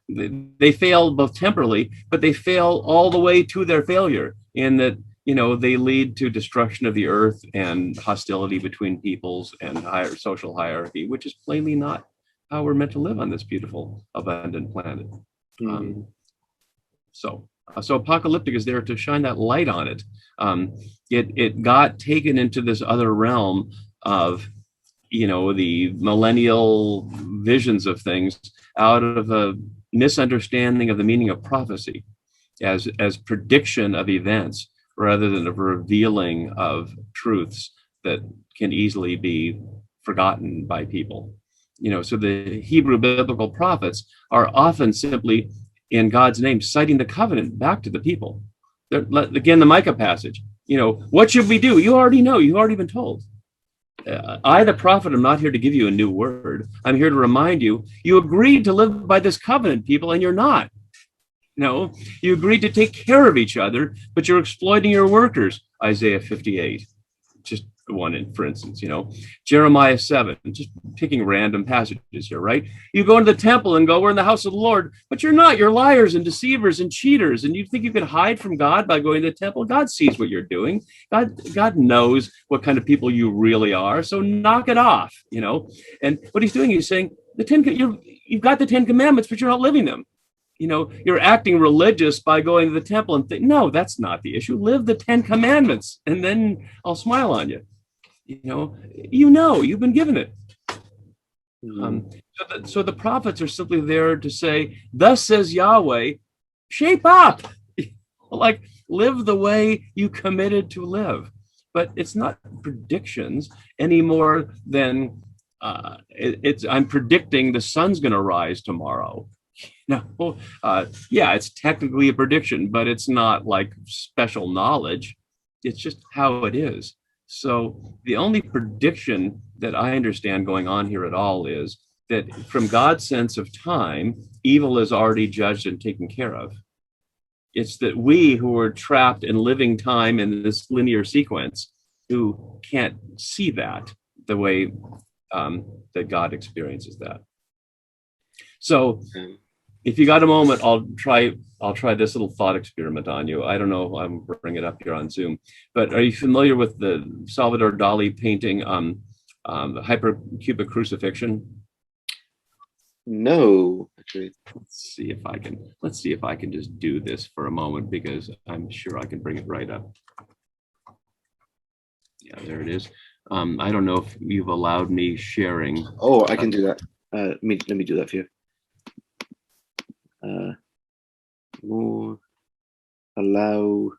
They fail both temporally, but they fail all the way to their failure, in that, they lead to destruction of the earth and hostility between peoples and higher social hierarchy, which is plainly not how we're meant to live on this beautiful, abundant planet. So apocalyptic is there to shine that light on it. It got taken into this other realm of, the millennial visions of things out of a misunderstanding of the meaning of prophecy as prediction of events, rather than a revealing of truths that can easily be forgotten by people. So the Hebrew biblical prophets are often simply, in God's name, citing the covenant back to the people. Again, the Micah passage, what should we do? You already know, you've already been told. I, the prophet, am not here to give you a new word. I'm here to remind you, you agreed to live by this covenant, people, and you're not. No, you agreed to take care of each other, but you're exploiting your workers. Isaiah 58, just one, for instance, Jeremiah 7, just picking random passages here, right? You go into the temple and go, we're in the house of the Lord, but you're not. You're liars and deceivers and cheaters. And you think you can hide from God by going to the temple? God sees what you're doing. God knows what kind of people you really are. So knock it off, And what he's doing, he's saying, you've got the 10 commandments, but you're not living them. You're acting religious by going to the temple and think, no, that's not the issue. Live the 10 commandments, and then I'll smile on you. You've been given it. So the prophets are simply there to say, thus says Yahweh, shape up, like live the way you committed to live. But it's not predictions any more than I'm predicting the sun's going to rise tomorrow. It's technically a prediction, but it's not like special knowledge. It's just how it is. So the only prediction that I understand going on here at all is that from God's sense of time, evil is already judged and taken care of. It's that we who are trapped in living time in this linear sequence who can't see that the way that God experiences that. So if you got a moment, I'll try this little thought experiment on you. I don't know, I'm bringing it up here on Zoom, but are you familiar with the Salvador Dali painting, the Hypercubic Crucifixion? No, actually. Let's see if I can just do this for a moment, because I'm sure I can bring it right up. Yeah, there it is. I don't know if you've allowed me sharing. Oh, I can do that. Let me do that for you. More allow.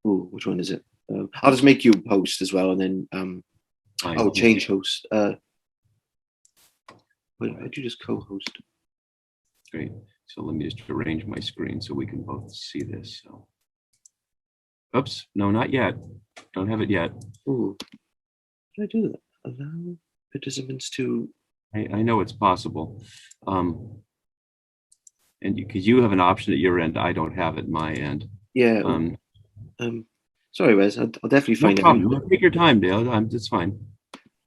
Oh, which one is it? I'll just make you host as well, and then change host. Wait, how'd you just co-host? Great. So let me just arrange my screen so we can both see this. So, oops, no, not yet. Don't have it yet. Oh, did I do that? Allow participants to. I know it's possible. And because you have an option at your end, I don't have it at my end. Yeah. Sorry, Wes. I'll definitely find it. Take your time, Dale. It's fine.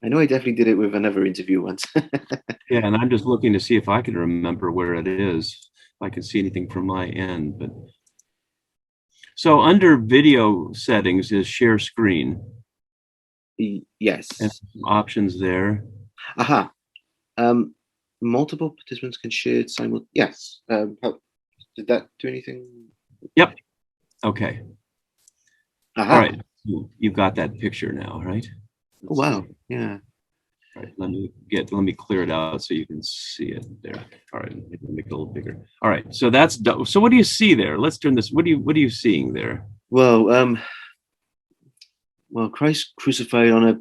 I know I definitely did it with another interview once. Yeah, and I'm just looking to see if I can remember where it is. If I can see anything from my end. But so under video settings is share screen. Yes. And some options there. Aha. Multiple participants can share simultaneously. Yes. Did that do anything? Yep. Okay. Aha. All right. You've got that picture now, right? Oh, wow. Yeah. All right. Let me clear it out so you can see it there. All right. Make it a little bigger. All right. So so what do you see there? Let's turn this. What are you seeing there? Well, Christ crucified on a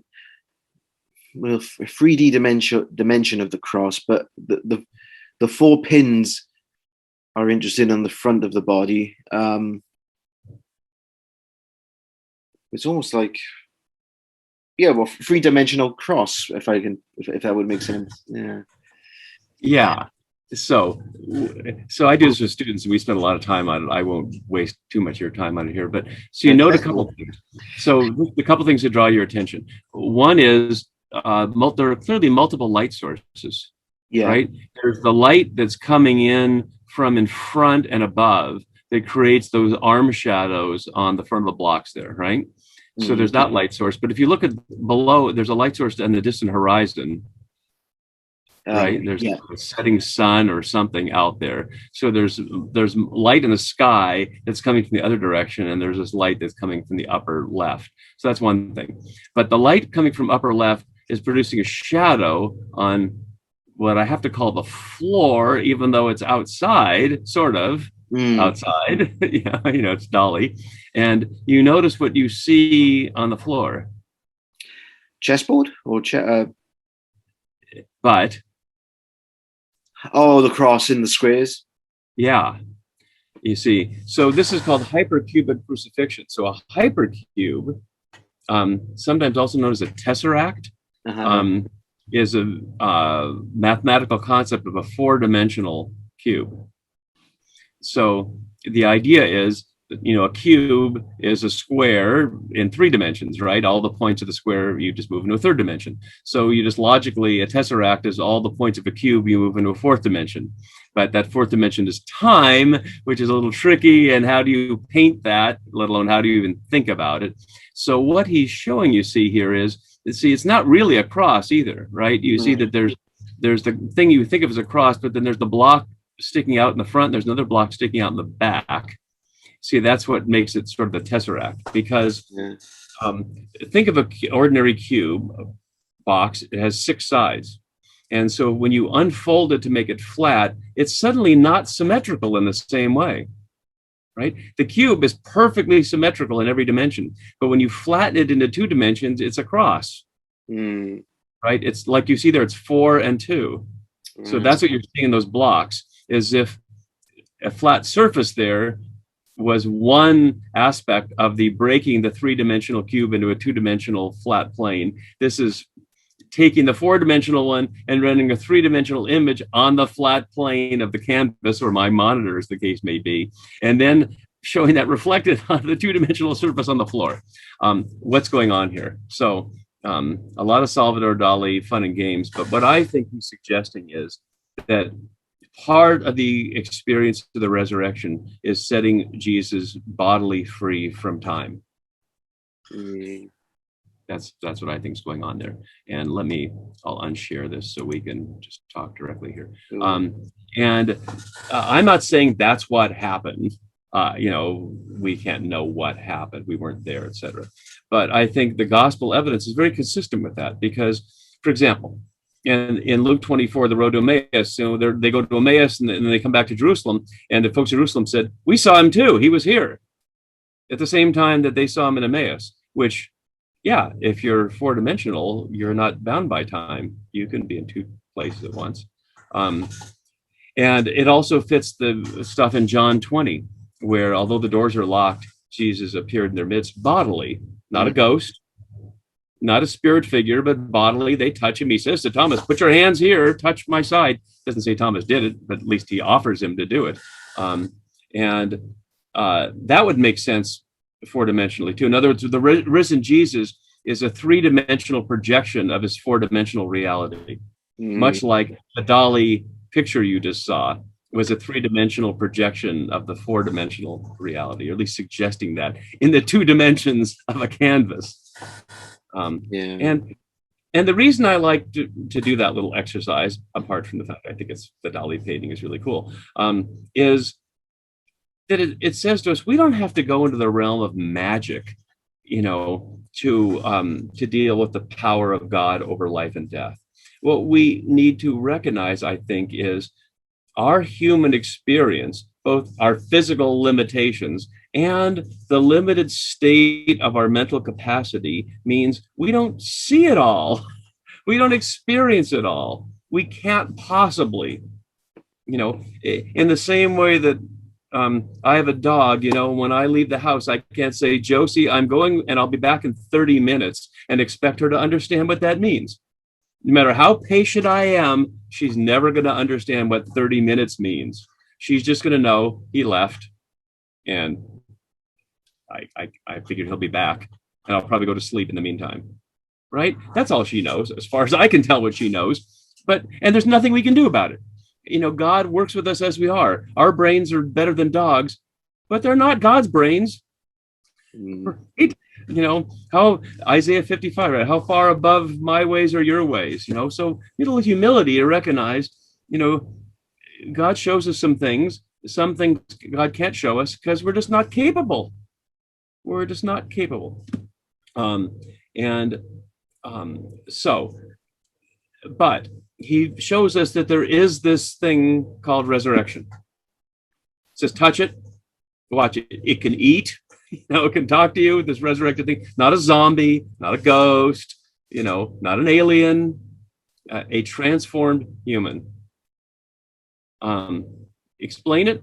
3D dimension of the cross, but the 4 pins are interested on the front of the body. It's almost like, 3-dimensional cross, if that would make sense. Yeah. Yeah. So I do this with students, and we spend a lot of time on it. I won't waste too much of your time on it here, but so you note a couple of things. So the couple of things that draw your attention. One is there are clearly multiple light sources. Yeah. Right. There's the light that's coming in from in front and above that creates those arm shadows on the front of the blocks there. Right. So there's that light source. But if you look at below, there's a light source in the distant horizon. Right. There's a setting sun or something out there. So there's light in the sky that's coming from the other direction, and there's this light that's coming from the upper left. So that's one thing. But the light coming from upper left is producing a shadow on what I have to call the floor, even though it's outside, sort of outside. Yeah, it's Dali. And you notice what you see on the floor. Chessboard or But Oh, the cross in the squares. yeah, you see, so this is called hypercubic crucifixion. So a hypercube, sometimes also known as a tesseract, Uh-huh. um, is a mathematical concept of a four-dimensional cube. So the idea is, a cube is a square in three dimensions, right? All the points of the square, you just move into a third dimension. So you just logically, a tesseract is all the points of a cube, you move into a fourth dimension. But that fourth dimension is time, which is a little tricky. And how do you paint that, let alone how do you even think about it? So what he's showing you see here is, it's not really a cross either, right? You see that there's the thing you think of as a cross, but then there's the block sticking out in the front. There's another block sticking out in the back. See, that's what makes it sort of the tesseract, because think of an ordinary cube box. It has six sides. And so when you unfold it to make it flat, it's suddenly not symmetrical in the same way, right? The cube is perfectly symmetrical in every dimension, but when you flatten it into two dimensions, it's a cross, right? It's like you see there, it's 4 and 2. So that's what you're seeing in those blocks, is if a flat surface there was one aspect of the breaking the three-dimensional cube into a two-dimensional flat plane. This is taking the four-dimensional one and rendering a three-dimensional image on the flat plane of the canvas, or my monitor, as the case may be, and then showing that reflected on the two-dimensional surface on the floor. What's going on here? So a lot of Salvador Dali fun and games, but what I think he's suggesting is that part of the experience of the resurrection is setting Jesus bodily free from time. That's what I think is going on there. And I'll unshare this so we can just talk directly here. And I'm not saying that's what happened. We can't know what happened. We weren't there, etc. But I think the gospel evidence is very consistent with that, because, for example, in Luke 24, the road to Emmaus, they go to Emmaus and then they come back to Jerusalem, and the folks in Jerusalem said, "We saw him too. He was here," at the same time that they saw him in Emmaus. Which, yeah, if you're four-dimensional, you're not bound by time. You can be in two places at once. And it also fits the stuff in John 20, where although the doors are locked, Jesus appeared in their midst bodily, not a ghost, not a spirit figure, but bodily. They touch him. He says to Thomas, "Put your hands here, touch my side." Doesn't say Thomas did it, but at least he offers him to do it. And that would make sense four-dimensionally too. In other words, the risen Jesus is a three-dimensional projection of his four-dimensional reality, much like the Dali picture you just saw was a three-dimensional projection of the four-dimensional reality, or at least suggesting that in the two dimensions of a canvas. And the reason I like to do that little exercise, apart from the fact I think the Dali painting is really cool, is that it says to us, we don't have to go into the realm of magic, to deal with the power of God over life and death. What we need to recognize, I think, is our human experience, both our physical limitations and the limited state of our mental capacity, means we don't see it all. We don't experience it all. We can't possibly, in the same way that I have a dog, when I leave the house, I can't say, "Josie, I'm going and I'll be back in 30 minutes and expect her to understand what that means. No matter how patient I am, she's never going to understand what 30 minutes means. She's just going to know he left, and I figured he'll be back, and I'll probably go to sleep in the meantime." Right? That's all she knows, as far as I can tell what she knows. And there's nothing we can do about it. God works with us as we are. Our brains are better than dogs, but they're not God's brains. Right? How Isaiah 55, right? How far above my ways are your ways? So little humility to recognize, God shows us some things God can't show us because we're just not capable. We're just not capable. But he shows us that there is this thing called resurrection. It says, touch it, watch it. It can eat, it can talk to you, this resurrected thing. Not a zombie, not a ghost, not an alien. a transformed human. Explain it.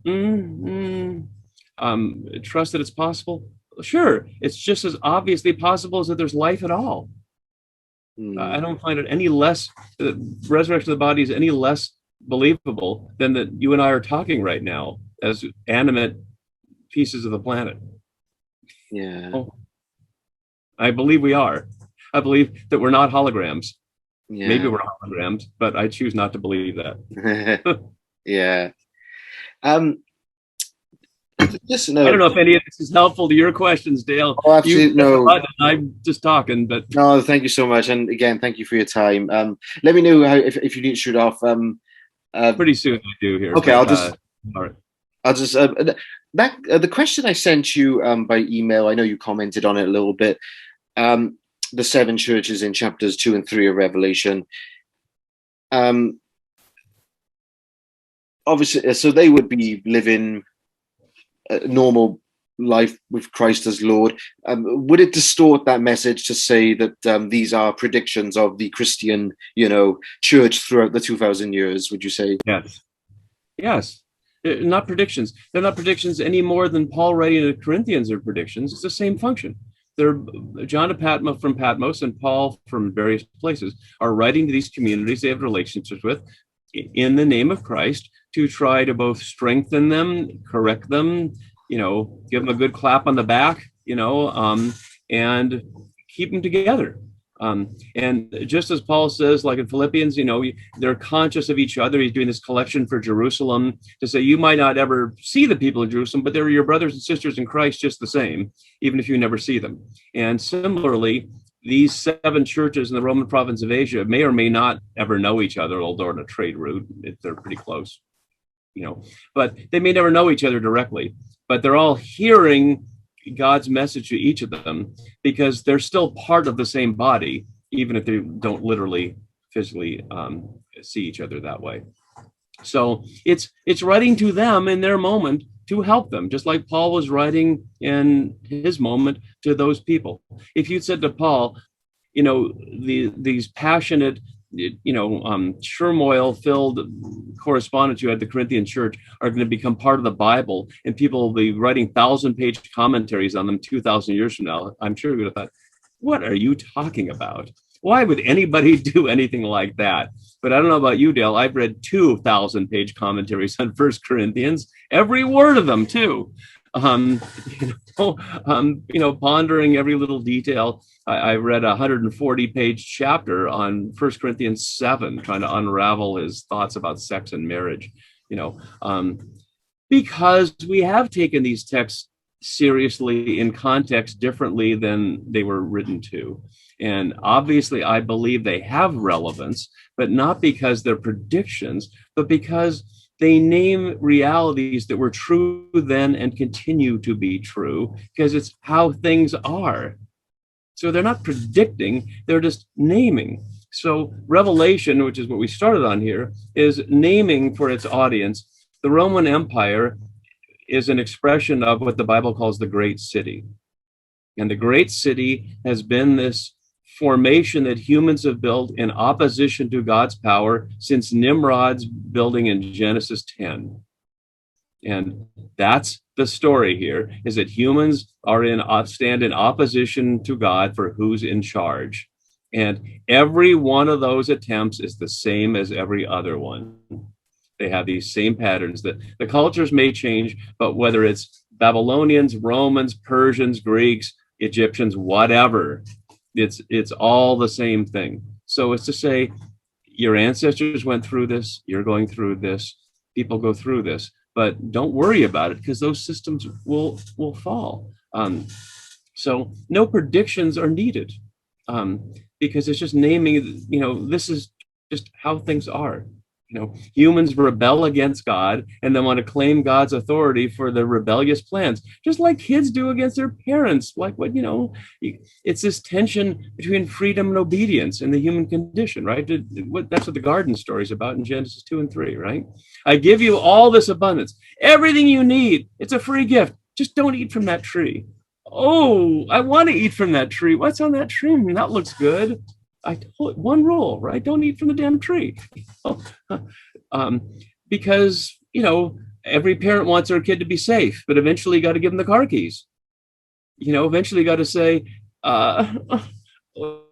Trust that it's possible. Sure, it's just as obviously possible as that there's life at all. I don't find it any less, the resurrection of the body is any less believable than that you and I are talking right now as animate pieces of the planet. Yeah. I believe we are. I believe that we're not holograms. Yeah. Maybe we're holograms, but I choose not to believe that. Yeah. Listen, I don't know if any of this is helpful to your questions, Dale. Oh, absolutely no. I'm just talking, but no. Thank you so much, and again, thank you for your time. Let me know if you need to shoot off. Pretty soon I do here. Okay, but, all right. I'll just the question I sent you by email. I know you commented on it a little bit. The 7 churches in chapters 2 and 3 of Revelation. Obviously, so they would be living a normal life with Christ as Lord. Would it distort that message to say that these are predictions of the Christian, church throughout the 2,000 years? Would you say? Yes. Not predictions. They're not predictions any more than Paul writing to the Corinthians are predictions. It's the same function. They're John of Patmos from Patmos and Paul from various places are writing to these communities they have relationships with in the name of Christ to try to both strengthen them, correct them, give them a good clap on the back, and keep them together. And just as Paul says, like in Philippians, they're conscious of each other. He's doing this collection for Jerusalem to say, you might not ever see the people in Jerusalem, but they're your brothers and sisters in Christ just the same, even if you never see them. And similarly, these 7 churches in the Roman province of Asia may or may not ever know each other, although on a trade route, they're pretty close, but they may never know each other directly, but they're all hearing God's message to each of them because they're still part of the same body, even if they don't literally physically see each other that way. So it's writing to them in their moment to help them, just like Paul was writing in his moment to those people. If you said to Paul, these passionate, turmoil-filled correspondents you had the Corinthian church are going to become part of the Bible, and people will be writing 1,000-page commentaries on them 2,000 years from now, I'm sure you would have thought, what are you talking about? Why would anybody do anything like that? But I don't know about you, Dale. I've read 2,000-page commentaries on 1 Corinthians, every word of them, too. Pondering every little detail. I read a 140-page chapter on 1 Corinthians 7, trying to unravel his thoughts about sex and marriage, because we have taken these texts seriously in context differently than they were written to. And obviously, I believe they have relevance, but not because they're predictions, but because they name realities that were true then and continue to be true, because it's how things are. So they're not predicting, they're just naming. So Revelation, which is what we started on here, is naming for its audience. The Roman Empire is an expression of what the Bible calls the great city. And the great city has been this formation that humans have built in opposition to God's power since Nimrod's building in Genesis 10. And that's the story here, is that humans stand in opposition to God for who's in charge. And every one of those attempts is the same as every other one. They have these same patterns that the cultures may change, but whether it's Babylonians, Romans, Persians, Greeks, Egyptians, whatever, it's all the same thing. So it's to say, your ancestors went through this, you're going through this, people go through this, but don't worry about it because those systems will fall. So no predictions are needed because it's just naming, this is just how things are. Humans rebel against God and then want to claim God's authority for their rebellious plans, just like kids do against their parents. It's this tension between freedom and obedience in the human condition, right? That's what the garden story is about in Genesis 2 and 3, right? I give you all this abundance, everything you need. It's a free gift. Just don't eat from that tree. Oh, I want to eat from that tree. What's on that tree? That looks good. I told one rule, right? Don't eat from the damn tree. Because, every parent wants their kid to be safe, but eventually you got to give them the car keys. Eventually you got to say,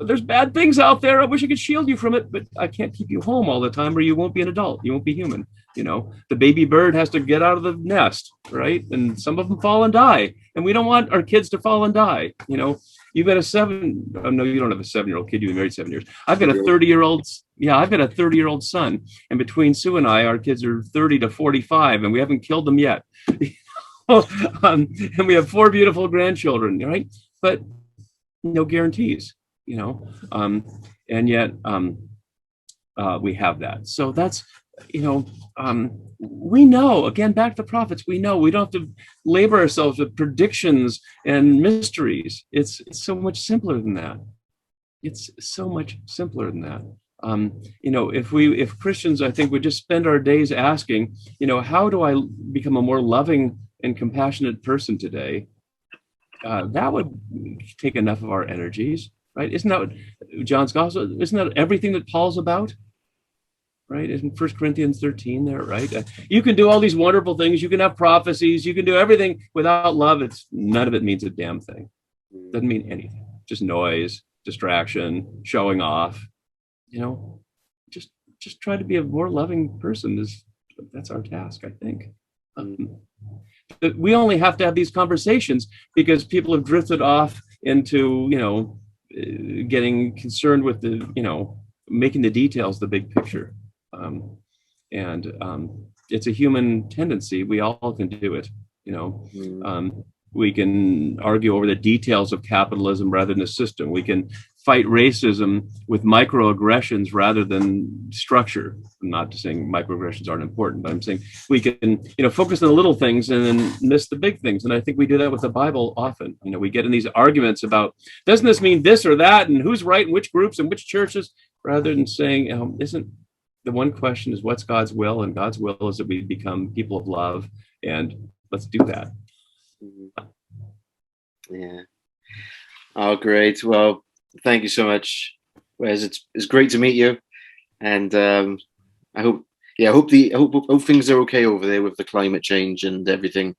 there's bad things out there. I wish I could shield you from it, but I can't keep you home all the time or you won't be an adult. You won't be human. The baby bird has to get out of the nest, right? And some of them fall and die. And we don't want our kids to fall and die. You've got no, you don't have a 7-year-old kid. You've been married 7 years. I've got a 30-year-old. Yeah, I've got a 30-year-old son. And between Sue and I, our kids are 30 to 45, and we haven't killed them yet. And we have 4 beautiful grandchildren, right? But no guarantees, and yet we have that. So that's, we know, again, back to prophets, we know we don't have to labor ourselves with predictions and mysteries. It's so much simpler than that. It's so much simpler than that. If Christians, I think, would just spend our days asking, how do I become a more loving and compassionate person today? That would take enough of our energies, right? Isn't that John's gospel? Isn't that everything that Paul's about? Right? Isn't 1 Corinthians 13 there, right? You can do all these wonderful things. You can have prophecies. You can do everything. Without love, none of it means a damn thing. Doesn't mean anything. Just noise, distraction, showing off. Just try to be a more loving person. That's our task, I think. We only have to have these conversations because people have drifted off into, getting concerned with making the details the big picture. It's a human tendency. We all can do it. We can argue over the details of capitalism rather than the system. We can fight racism with microaggressions rather than structure. I'm not saying microaggressions aren't important, but I'm saying we can, focus on the little things and then miss the big things. And I think we do that with the Bible often. We get in these arguments about, doesn't this mean this or that? And who's right in which groups and which churches, rather than saying, isn't the one question is what's God's will? And God's will is that we become people of love, and let's do that. Yeah. Oh, great. Well, thank you so much, Wes. It's great to meet you, and I hope things are okay over there with the climate change and everything.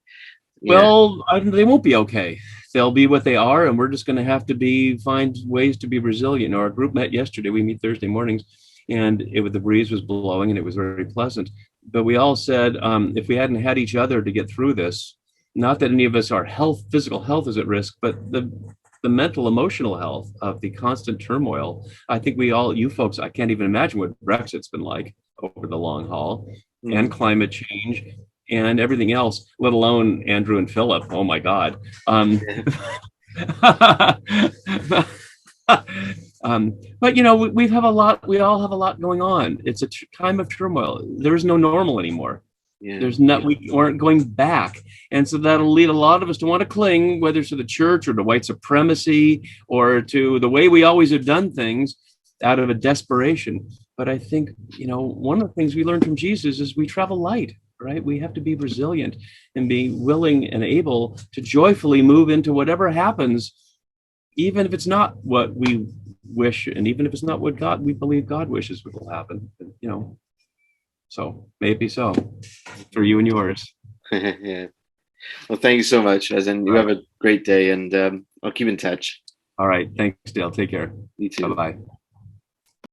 Yeah. Well, they won't be okay. They'll be what they are, and we're just going to have to find ways to be resilient. Our group met yesterday. We meet Thursday mornings, and the breeze was blowing, and it was very pleasant. But we all said, if we hadn't had each other to get through this, not that any of us, our physical health is at risk, but the mental, emotional health of the constant turmoil. I think you folks, I can't even imagine what Brexit's been like over the long haul, and climate change and everything else, let alone Andrew and Philip. Oh my God. But we all have a lot going on. It's a time of turmoil. There is no normal anymore. Yeah. We aren't going back. And so that'll lead a lot of us to want to cling, whether it's to the church or to white supremacy or to the way we always have done things out of a desperation. But I think, one of the things we learned from Jesus is we travel light, right? We have to be resilient and be willing and able to joyfully move into whatever happens, even if it's not what we wish, and even if it's not what we believe God wishes will happen, So maybe so for you and yours. Yeah. Well, thank you so much, and you have a great day, and I'll keep in touch. All right. Thanks, Dale. Take care. You too. Bye-bye.